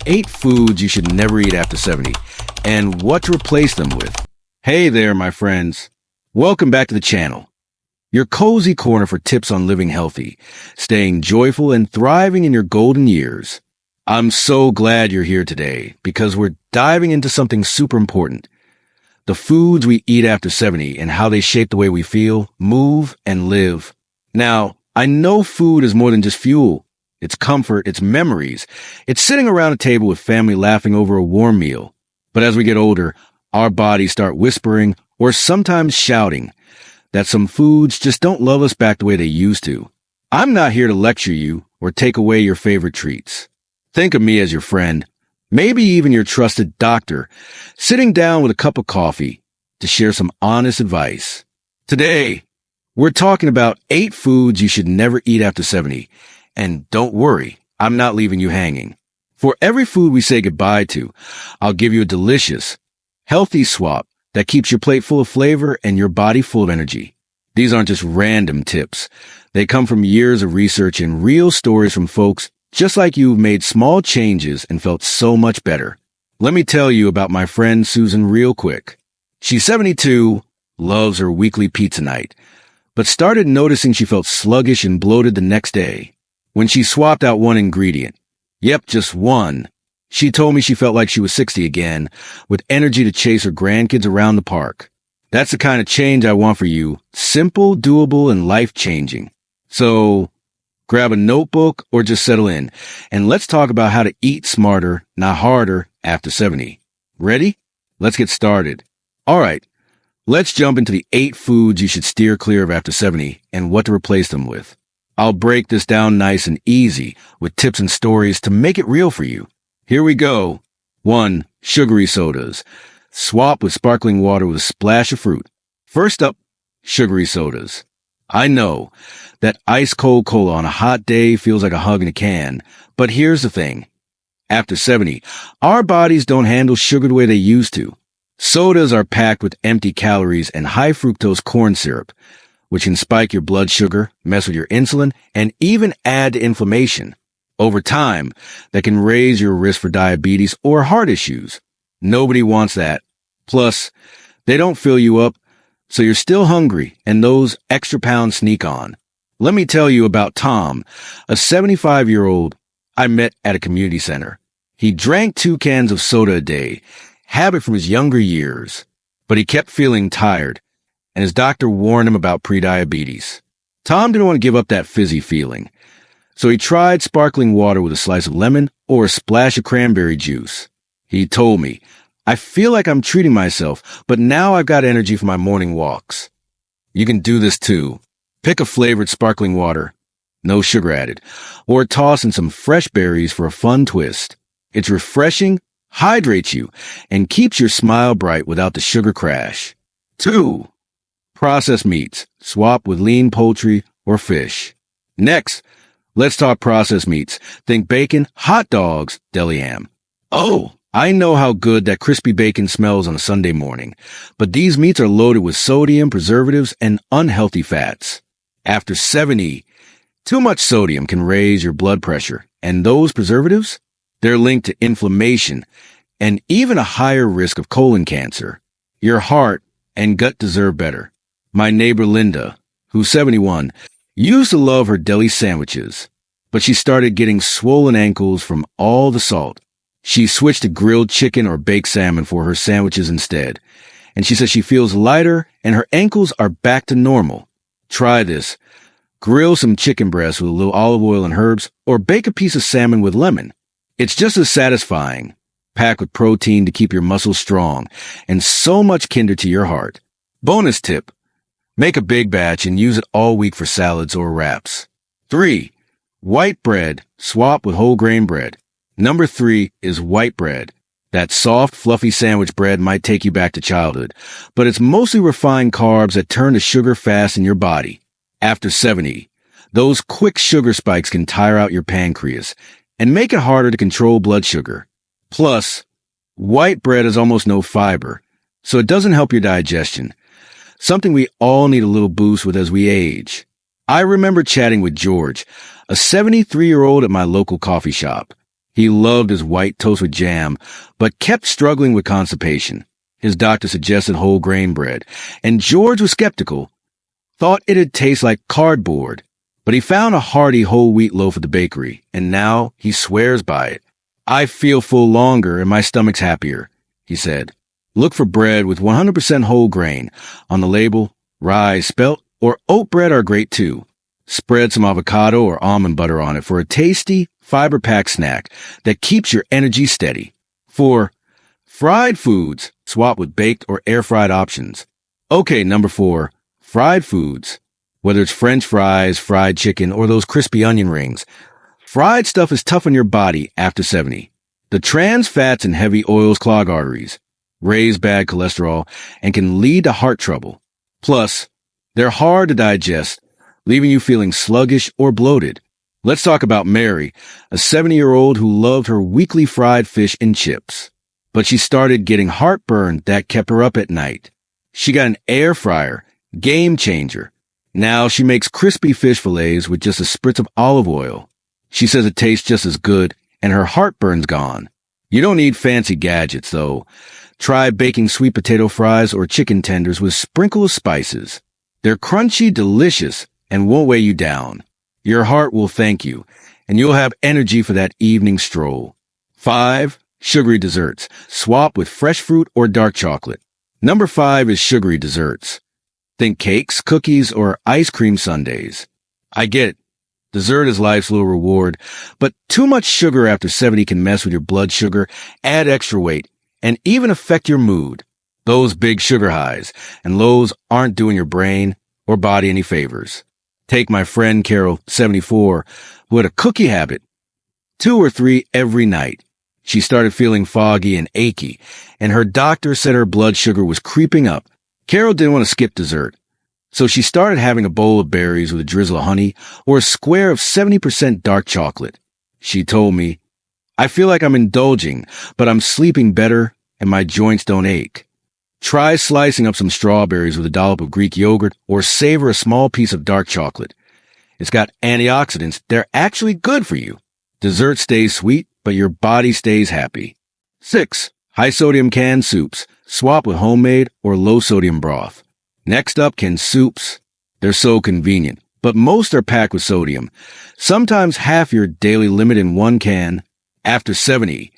8 foods you should never eat after 70 and what to replace them with. Hey there, my friends. Welcome back to the channel. Your cozy corner for tips on living healthy, staying joyful, and thriving in your golden years. I'm so glad you're here today because we're diving into something super important. The foods we eat after 70 and how they shape the way we feel, move, and live. Now, I know food is more than just fuel. It's comfort, it's memories. It's sitting around a table with family laughing over a warm meal. But as we get older, our bodies start whispering or sometimes shouting that some foods just don't love us back the way they used to. I'm not here to lecture you or take away your favorite treats. Think of me as your friend, maybe even your trusted doctor, sitting down with a cup of coffee to share some honest advice. Today, we're talking about 8 foods you should never eat after 70. And don't worry, I'm not leaving you hanging. For every food we say goodbye to, I'll give you a delicious, healthy swap that keeps your plate full of flavor and your body full of energy. These aren't just random tips. They come from years of research and real stories from folks just like you who've made small changes and felt so much better. Let me tell you about my friend Susan real quick. She's 72, loves her weekly pizza night, but started noticing she felt sluggish and bloated the next day. When she swapped out one ingredient, yep, just one, she told me she felt like she was 60 again, with energy to chase her grandkids around the park. That's the kind of change I want for you. Simple, doable, and life-changing. So, grab a notebook or just settle in, and let's talk about how to eat smarter, not harder, after 70. Ready? Let's get started. All right, let's jump into the 8 foods you should steer clear of after 70 and what to replace them with. I'll break this down nice and easy with tips and stories to make it real for you. Here we go. 1. Sugary sodas. Swap with sparkling water with a splash of fruit. First up, sugary sodas. I know that ice-cold cola on a hot day feels like a hug in a can, but here's the thing. After 70, our bodies don't handle sugar the way they used to. Sodas are packed with empty calories and high fructose corn syrup, which can spike your blood sugar, mess with your insulin, and even add to inflammation. Over time, that can raise your risk for diabetes or heart issues. Nobody wants that. Plus, they don't fill you up, so you're still hungry, and those extra pounds sneak on. Let me tell you about Tom, a 75-year-old I met at a community center. He drank 2 cans of soda a day, habit from his younger years, but he kept feeling tired, and his doctor warned him about prediabetes. Tom didn't want to give up that fizzy feeling, so he tried sparkling water with a slice of lemon or a splash of cranberry juice. He told me, "I feel like I'm treating myself, but now I've got energy for my morning walks." You can do this too. Pick a flavored sparkling water, no sugar added, or toss in some fresh berries for a fun twist. It's refreshing, hydrates you, and keeps your smile bright without the sugar crash. 2. Processed meats. Swap with lean poultry or fish. Next, let's talk processed meats. Think bacon, hot dogs, deli ham. Oh, I know how good that crispy bacon smells on a Sunday morning, but these meats are loaded with sodium, preservatives, and unhealthy fats. After 70, too much sodium can raise your blood pressure, and those preservatives, they're linked to inflammation and even a higher risk of colon cancer. Your heart and gut deserve better. My neighbor Linda, who's 71, used to love her deli sandwiches, but she started getting swollen ankles from all the salt. She switched to grilled chicken or baked salmon for her sandwiches instead, and she says she feels lighter and her ankles are back to normal. Try this. Grill some chicken breasts with a little olive oil and herbs, or bake a piece of salmon with lemon. It's just as satisfying, packed with protein to keep your muscles strong, and so much kinder to your heart. Bonus tip. Make a big batch and use it all week for salads or wraps. 3. White bread. Swap with whole grain bread. Number 3 is white bread. That soft, fluffy sandwich bread might take you back to childhood, but it's mostly refined carbs that turn to sugar fast in your body. After 70, those quick sugar spikes can tire out your pancreas and make it harder to control blood sugar. Plus, white bread has almost no fiber, so it doesn't help your digestion. Something we all need a little boost with as we age. I remember chatting with George, a 73-year-old at my local coffee shop. He loved his white toast with jam, but kept struggling with constipation. His doctor suggested whole grain bread, and George was skeptical, thought it'd taste like cardboard. But he found a hearty whole wheat loaf at the bakery, and now he swears by it. I feel full longer and my stomach's happier, he said. Look for bread with 100% whole grain. On the label, rye, spelt, or oat bread are great too. Spread some avocado or almond butter on it for a tasty, fiber-packed snack that keeps your energy steady. 4. Fried foods. Swap with baked or air-fried options. Okay, number 4. Fried foods. Whether it's French fries, fried chicken, or those crispy onion rings, fried stuff is tough on your body after 70. The trans fats and heavy oils clog arteries, raise bad cholesterol, and can lead to heart trouble. Plus, they're hard to digest, leaving you feeling sluggish or bloated. Let's talk about Mary, a 70-year-old who loved her weekly fried fish and chips. But she started getting heartburn that kept her up at night. She got an air fryer, game changer. Now she makes crispy fish fillets with just a spritz of olive oil. She says it tastes just as good, and her heartburn's gone. You don't need fancy gadgets, though. Try baking sweet potato fries or chicken tenders with a sprinkle of spices. They're crunchy, delicious, and won't weigh you down. Your heart will thank you, and you'll have energy for that evening stroll. 5. Sugary desserts. Swap with fresh fruit or dark chocolate. Number 5 is sugary desserts. Think cakes, cookies, or ice cream sundaes. I get it. Dessert is life's little reward, but too much sugar after 70 can mess with your blood sugar, add extra weight, and even affect your mood. Those big sugar highs and lows aren't doing your brain or body any favors. Take my friend Carol, 74, who had a cookie habit. 2 or 3 every night. She started feeling foggy and achy, and her doctor said her blood sugar was creeping up. Carol didn't want to skip dessert, so she started having a bowl of berries with a drizzle of honey or a square of 70% dark chocolate. She told me, I feel like I'm indulging, but I'm sleeping better and my joints don't ache. Try slicing up some strawberries with a dollop of Greek yogurt or savor a small piece of dark chocolate. It's got antioxidants. They're actually good for you. Dessert stays sweet, but your body stays happy. 6. High-sodium canned soups. Swap with homemade or low-sodium broth. Next up, canned soups. They're so convenient, but most are packed with sodium. Sometimes half your daily limit in one can. After 70,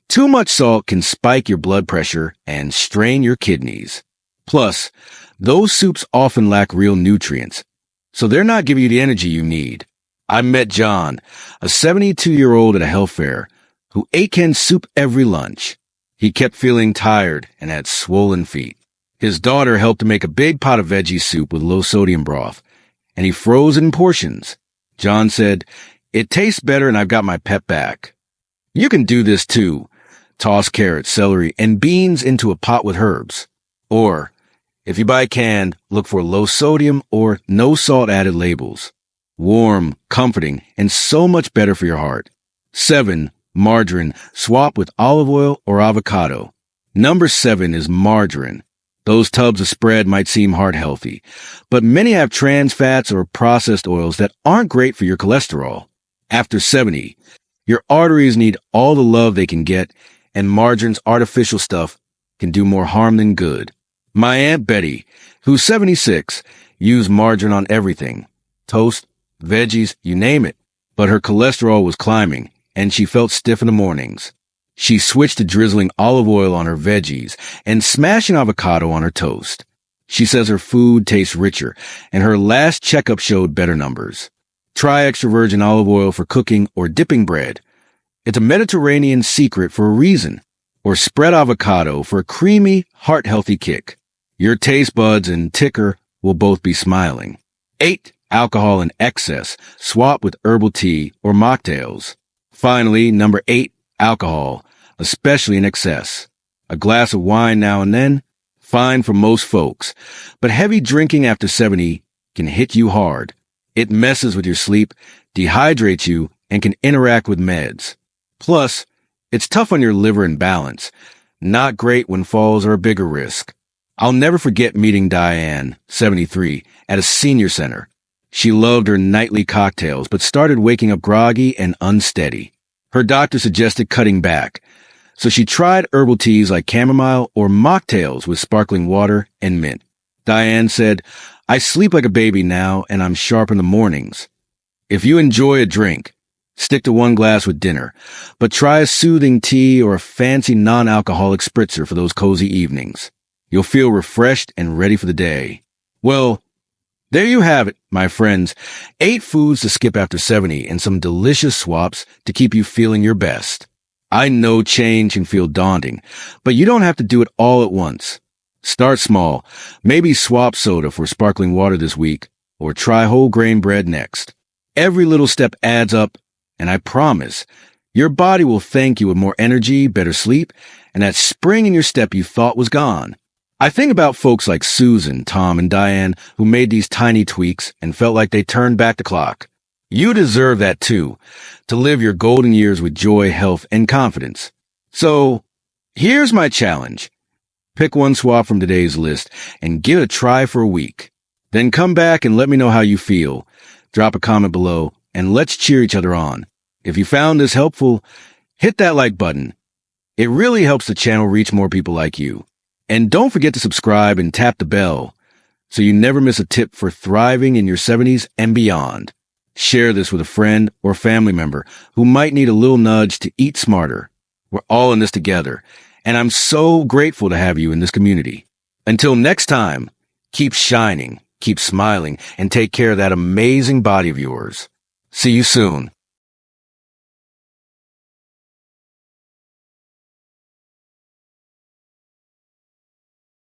too much salt can spike your blood pressure and strain your kidneys. Plus, those soups often lack real nutrients, so they're not giving you the energy you need. I met John, a 72-year-old at a health fair, who ate canned soup every lunch. He kept feeling tired and had swollen feet. His daughter helped him make a big pot of veggie soup with low-sodium broth, and he froze it in portions. John said, "It tastes better and I've got my pep back." You can do this too. Toss carrots, celery, and beans into a pot with herbs. Or, if you buy canned, look for low-sodium or no-salt added labels. Warm, comforting, and so much better for your heart. 7. Margarine. Swap with olive oil or avocado. Number 7 is margarine. Those tubs of spread might seem heart healthy, but many have trans fats or processed oils that aren't great for your cholesterol. After 70, your arteries need all the love they can get, and margarine's artificial stuff can do more harm than good. My Aunt Betty, who's 76, used margarine on everything. Toast, veggies, you name it. But her cholesterol was climbing, and she felt stiff in the mornings. She switched to drizzling olive oil on her veggies and smashing avocado on her toast. She says her food tastes richer, and her last checkup showed better numbers. Try extra virgin olive oil for cooking or dipping bread. It's a Mediterranean secret for a reason. Or spread avocado for a creamy, heart-healthy kick. Your taste buds and ticker will both be smiling. 8. Alcohol in excess. Swap with herbal tea or mocktails. Finally, number 8. Alcohol, especially in excess. A glass of wine now and then, fine for most folks. But heavy drinking after 70 can hit you hard. It messes with your sleep, dehydrates you, and can interact with meds. Plus, it's tough on your liver and balance. Not great when falls are a bigger risk. I'll never forget meeting Diane, 73, at a senior center. She loved her nightly cocktails, but started waking up groggy and unsteady. Her doctor suggested cutting back, so she tried herbal teas like chamomile or mocktails with sparkling water and mint. Diane said, I sleep like a baby now and I'm sharp in the mornings. If you enjoy a drink, stick to one glass with dinner, but try a soothing tea or a fancy non-alcoholic spritzer for those cozy evenings. You'll feel refreshed and ready for the day. Well, there you have it, my friends. 8 foods to skip after 70 and some delicious swaps to keep you feeling your best. I know change can feel daunting, but you don't have to do it all at once. Start small. Maybe swap soda for sparkling water this week, or try whole grain bread next. Every little step adds up, and I promise, your body will thank you with more energy, better sleep, and that spring in your step you thought was gone. I think about folks like Susan, Tom, and Diane who made these tiny tweaks and felt like they turned back the clock. You deserve that too, to live your golden years with joy, health, and confidence. So, here's my challenge. Pick one swap from today's list and give it a try for a week. Then come back and let me know how you feel. Drop a comment below, and let's cheer each other on. If you found this helpful, hit that like button. It really helps the channel reach more people like you. And don't forget to subscribe and tap the bell so you never miss a tip for thriving in your 70s and beyond. Share this with a friend or family member who might need a little nudge to eat smarter. We're all in this together, and I'm so grateful to have you in this community. Until next time, keep shining, keep smiling, and take care of that amazing body of yours. See you soon.